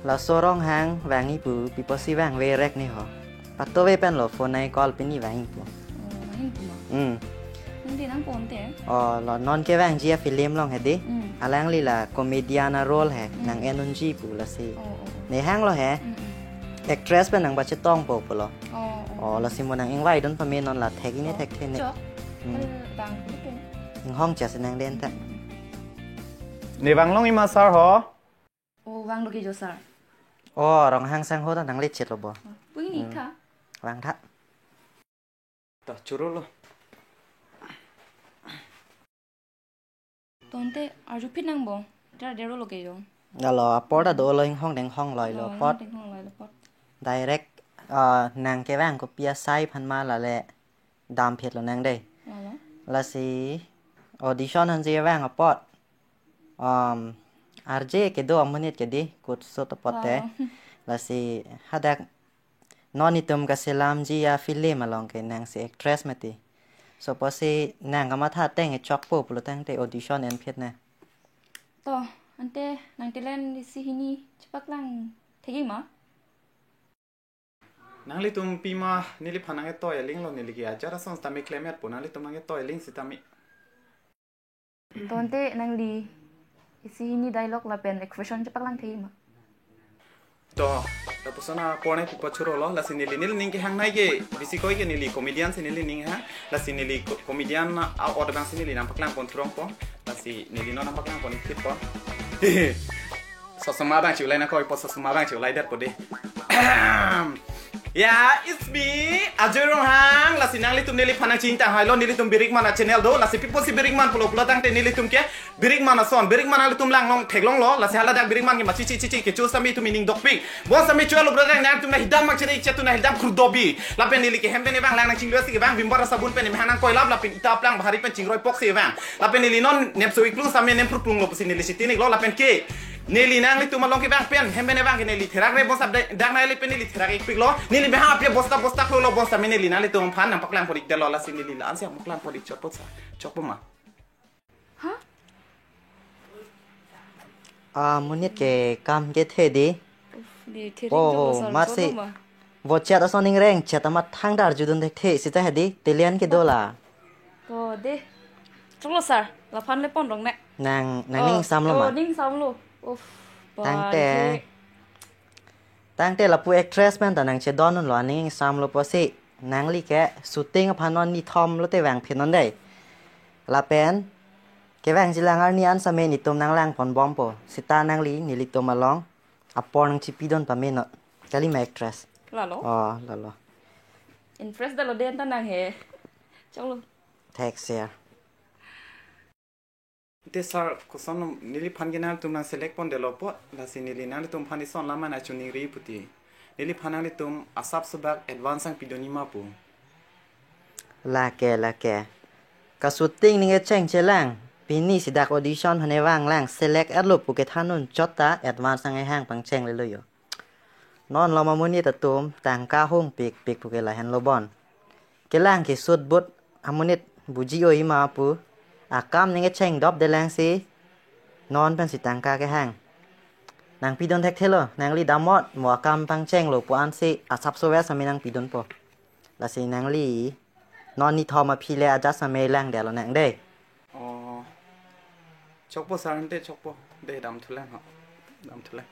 là số rong hàng vàng như bự bị bớt xí vàng về rec này hả bắt tôi về bên lò phone này call bên như vàng bự nanti nang ponte là non cái vàng chia film long hết đi alang li là comedian role hết nàng energy bự là gì này hang lo hết actress bên nàng bắt chết tông bộ bự lo là xin một nàng anh vay đón phần non là tag ini tag thế này vàngห้องจะแสดงเด่นแต่ Nè vàng long ima sar hả? vàng lo kêu sar รองห้างสังโหตั้งนังเล็ดเจ็ดหรอบ่ ปุ้ยนี่ค่ะ วางทะ ต่อจุรุล ตอนเตะอายุพิษนังบ่จะเดี๋ยวเราโลเกยง แล้วรอปอดโดเลยห้องแดงห้องลอยรอปอด direct นางแกว่างก็เปียไซพันมาละแหละดามเพชรแล้วนางได้ละสิaudition หันเจียว่างปอดRJ ke do amunit ke di kut so to pote la si hadak non itum ka selam ji ya film along ke nang si actress mati so po si nang ka ma tha teng e chok po pulo tang te audition en phet na to ante nang telen si hini cepak lang thegi ma nang li tum pima nili phanang e toy ling lo nili ki ajara sons tami claimet po nang li tum nang e toy ling si tami to ante nang li isi ini dialog la pen expression cepak lang thegi ma to la pusana pone pu pachuro lo la sinili nil ning ke hang nai ke bisi koi ke nili comedian sinili ning ha la sinili comedian a order bang sinili nampak lang pon throng po la si nili no nampak lang pon tip po so sama bang chiu lai na koi po so sama bang chiu lai dat po de ya it's me ajurong hang la sinang li tum nili phanang cinta hai lo nili tum birik mana channel do la si pipo si birik man pulo pulo tang te nili tum ke birik mana son birik mana li tum lang long thek long lo la si hala dak birik man ke ma chi chi chi ke chu sami tum ning dok ping bon sami chu lo bradang nang tum na hidam mak chiri che tu na hidam khurdobi la pen nili ke hembe ne bang lang nang chinglo si ke bang bimbar sabun pen me hanang koi lap la pen itap lang bahari pen chingroi pok si bang la pen nili non nem so iklung sami nem prung lo pusin nili sitini lo la pen ke nili nang li tum malong ke bang pen hembe ne bang ke nili therak re bon sab dak na li pen nili therak ik pik lo nili be ha pe bosta bosta lo bosta me nili nang li tum phan nampak lang podik de lo la si nili la ansia muklang podik chot pot sa chok po ma munit ke kam ke the di masih bocet aso ning reng chat amat thang dar judun de the si ta hedi telian ke dola to de choklo sar la phan le pon rong ne nang ning sam lo ma ning sam lo tang te la pu actress man ta nang che don non lo ning sam lo po si nang li ke shooting a phanon ni thom lo te wang phen non dai la pen ke wang jilang ar ni an sa me ni tum nang lang pon bom po sita nang li ni li tum along apor nang chipi don pa me no kali ma actress la lo la lo impress da lo den ta nang he choklo thanks ya te sar ko son nili phan ge nal tum na select pon de lo po la si nili nal tum phan ni son la ma na chuni ri puti nili phanang li tum asap subak advance sang pidoni ma pu la ke ka shooting ni nge cheng che langปีนี้สิดักออดิชั่นให้ว่างล่าง select แอดลูกปุกท่านนุ่นจดตา advance ให้ห้างปังเชงเลยอยู่นอนเรามามื้อนี้ตะตูมต่างก้าห้องปีกปุกหลายหันโลบอนเกล่างที่สุดบุดอามื้อนี้บุจิโออีมาปูอากามนี่เงเชงดอบได้แรงสินอนเป็นสิต่างก้าแค่ห้างนางปีดนแท็กเทลนางลีดามอดหมวกำปังเชงโลปูอันสิอาซับโซเวสมีนางปีดนปอละสินางลีนอนนี่ทอมาพีเลอาจัสเมแรงเดี๋ยวเรานางได้chok po saran te chok po de dam thulang ha dam thulang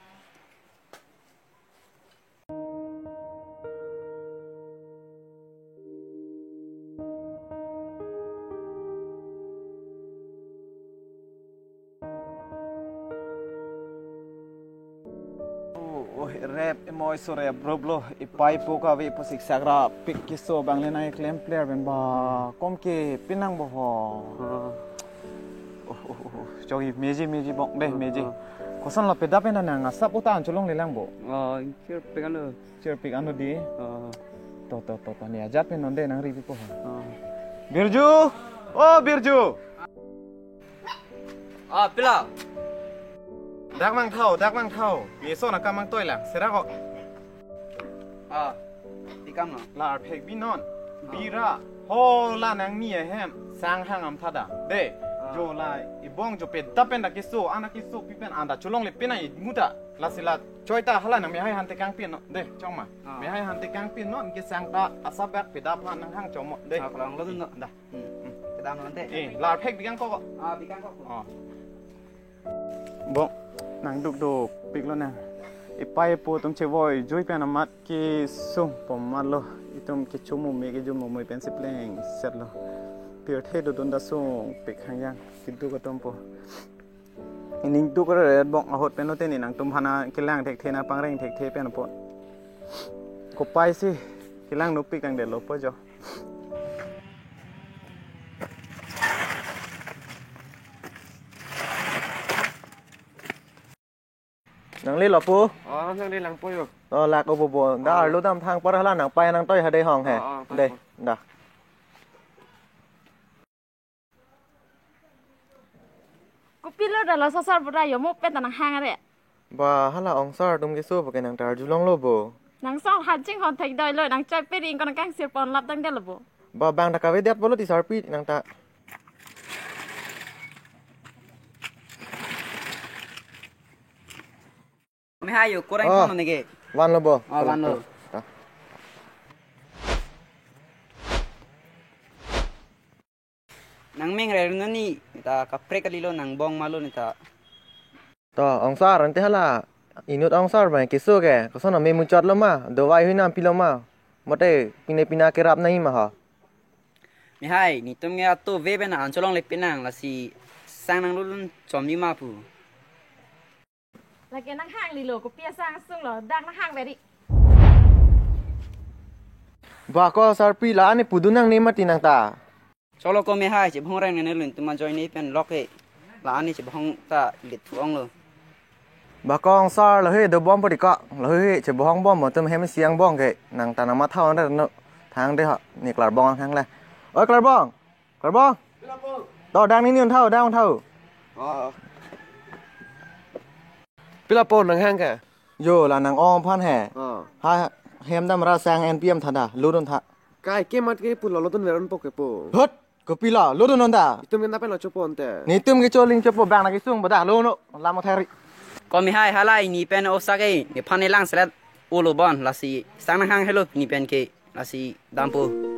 rap emoy sore broblo ipai po ka we posik sagra pik kiso banglena claim player ben ba kom ke pinang bo ho 저기 매지 봉 네 매지 고선 라 페다페나 나 사포타 안 줄롱 레랑보 cio pik anu di to ni ajat pe nonde nang rivi po Birju oh Birju pila dak mang thau yeso na kamang toy lang sera ko tikam no la phek bi non bira ho la nang mi hem sang hang am thada de jo la ibong jo pe dapen da kiso ana kiso pipen anda cholong le penai muda la sila choita hala na me hai han te kang pin no de chong ma me hai han te kang pin no ke sang ta asabak pe da phan nang hang chomo de Kalau lo tu da kita nanti. la phek bigang ko Bikin kok. bong nang duk do pik lo na ipai po tum che voi joi pe na mat ki sum pom mat lo itum ke chumu me ke jumu moi pen sipleng set lo pier the do don da sung pik hang yang kintu ko tom po ining tu ko re bong a hot pen no te ni nang tum hana kilang thek the na pangreng thek the pen po ko pai si kilang no pik dang de lo po jo nang li lo pu Nang đi lang poyo. lạc ô bồ đã lúc tam thang para hala nang pai nang toi ha đây hong he đây da Ko pilo da la sosar bra yo mo pe ta nang hang re. ba hala ong sar tum ke so ba ke nang tar julong lo bo Nang so han ching hon thai doi lo nang choi pe ring ko nang kang sir pon lap dang de lo bo. ba bang da ka ve det bolo ti sar pi nang ta Kami hayo kurang kono nege. van lo bo Van lo. Nang ming re ni kita kapre kalilo nang bong malo nita. to ong sar ante hala inut ong sar ba ke so ke ko so na me mu chot lo ma do vai hui nam pi lo ma mote pine pina ke rap nai ma ha Mi hai ni tum nge to vebe na ancholong le pinang la si sang nang lulun chom ni ma pu. La ke nang hang li lo ko pia sang sung lo dang nang hang ve ri. ba ko sar pi la ni pudu nang ni ma ti nang ta Cholo ko mi hai che bhong rang ne lun tuma join ni pen lock e. La ani che bhong ta lit thuong lo. ba ko ong sar la he do bom pa di ka la he che bo hong bom mo tum hem siang bong ke nang ta na ma thau na no thang de ha ni klar bong hang la oi klar bong to dang ni ni thau dang thau Pila po nang hang ka. yo là nàng om phan hè ha hem dam ra sang npm thada ludon tha Kai ke mat ke pu lo ton veron po ke po. hot ko pila ludon non da Itum kan tapen lo chopo ante. ni tum ke choling chopo bang na ki sung bada lo no la mo thari Ko mi hai halai ni pen o sa ke ni phane lang slet ulo bon la si sang nang hang hello ni pen ke la si dampo.